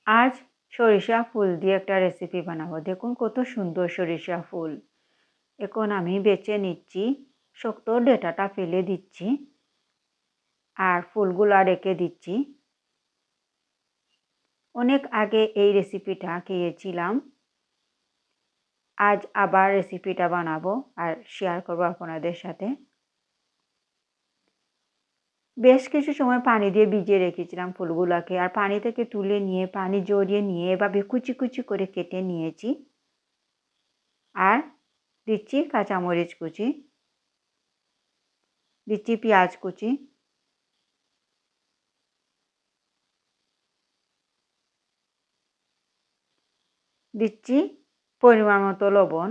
আজ সরিষা ফুল দিয়ে একটা রেসিপি বানাবো। দেখুন কত সুন্দর সরিষা ফুল। এখন আমি বেছে নিচ্ছি, শক্ত ডেটাটা ফেলে দিচ্ছি আর ফুলগুলা রেখে দিচ্ছি। অনেক আগে এই রেসিপিটা খেয়েছিলাম। আজ আবার রেসিপিটা বানাবো আর শেয়ার করবো আপনাদের সাথে। বেশ কিছু সময় পানি দিয়ে ভিজিয়ে রেখেছিলাম ফুলগুলাকে, আর পানি থেকে তুলে নিয়ে পানি জড়িয়ে নিয়ে এভাবে কুচি কুচি করে কেটে নিয়েছি। আর দিচ্ছি কাঁচামরিচ কুচি, দিচ্ছি পেঁয়াজ কুচি, দিচ্ছি পরিমাণ মতো লবণ,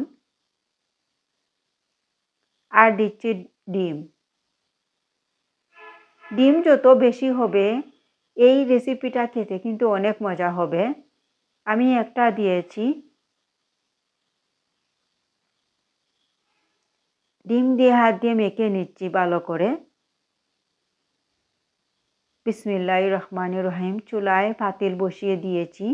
আর দিচ্ছি ডিম। ডিম যত বেশি হবে এই রেসিপিটা খেতে কিন্তু অনেক মজা হবে। আমি একটা দিয়েছি। ডিম দিয়ে হাত দিয়ে মেখে নিচ্ছি ভালো করে। বিসমিল্লাহির রহমানির রহিম। চুলায় পাতিল বসিয়ে দিয়েছি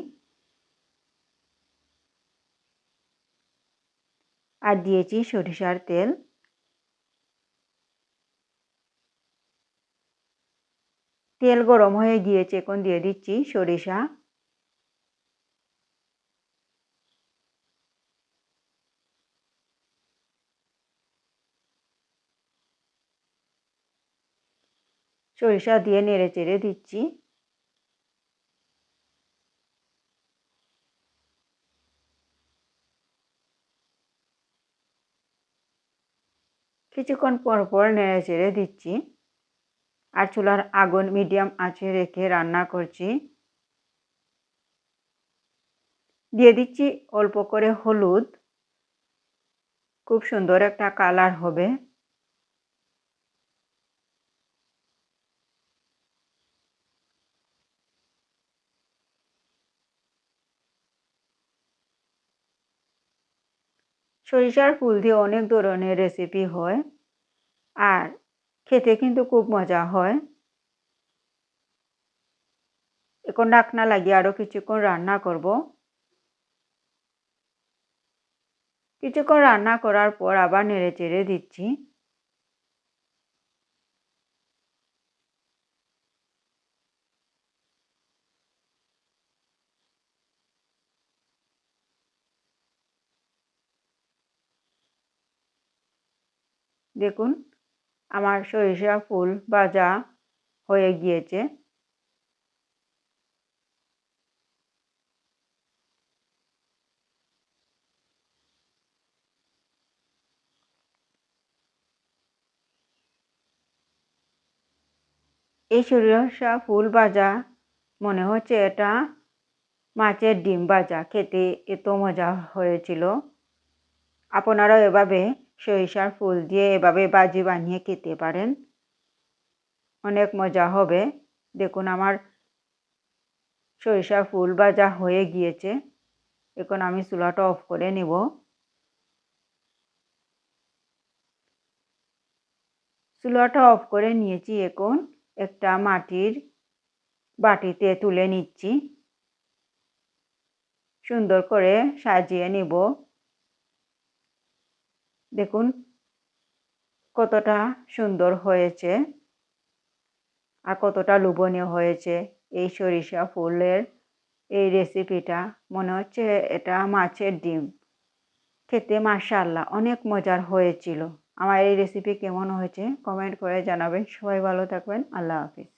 আর দিয়েছি সরিষার তেল। তেল গরম হয়ে গিয়েছে, এখন দিয়ে দিচ্ছি সরিষা। সরিষা দিয়ে নেড়ে চেড়ে দিচ্ছি। কিছুক্ষণ পর পর নেড়ে চেড়ে দিচ্ছি আর চুলার আগুন মিডিয়াম আঁচে রেখে রান্না করছি। দিয়ে দিচ্ছি অল্প করে হলুদ, খুব সুন্দর একটা কালার হবে। সরিষার ফুল দিয়ে অনেক ধরনের রেসিপি হয় আর খেতে কিন্তু খুব মজা হয়। এখন ঢাকনা লাগিয়ে আরও কিছুক্ষণ রান্না করব। কিছুক্ষণ রান্না করার পর আবার নেড়ে চেড়ে দিচ্ছি। দেখুন আমার সরিষা ফুল ভাজা হয়ে গিয়েছে। এই সরিষা ফুল ভাজা মনে হচ্ছে এটা মাছের ডিম ভাজা, খেতে এত মজা হয়েছিল। আপনারাও এভাবে সরিষার ফুল দিয়ে এভাবে ভাজি বানিয়ে খেতে পারেন, অনেক মজা হবে। দেখুন আমার সরিষা ফুল ভাজা হয়ে গিয়েছে। এখন আমি চুলাটা অফ করে নিব। চুলাটা অফ করে নিয়েছি। এখন একটা মাটির বাটিতে তুলে নিচ্ছি, সুন্দর করে সাজিয়ে নিব। দেখুন কতটা সুন্দর হয়েছে আর কতটা লোভনীয় হয়েছে এই সরিষা ফুলের এই রেসিপিটা। মনে হচ্ছে এটা মাছের ডিম। খেতে মাশাআল্লাহ অনেক মজার হয়েছিল। আমার এই রেসিপি কেমন হয়েছে কমেন্ট করে জানাবেন। সবাই ভালো থাকবেন। আল্লাহ হাফিজ।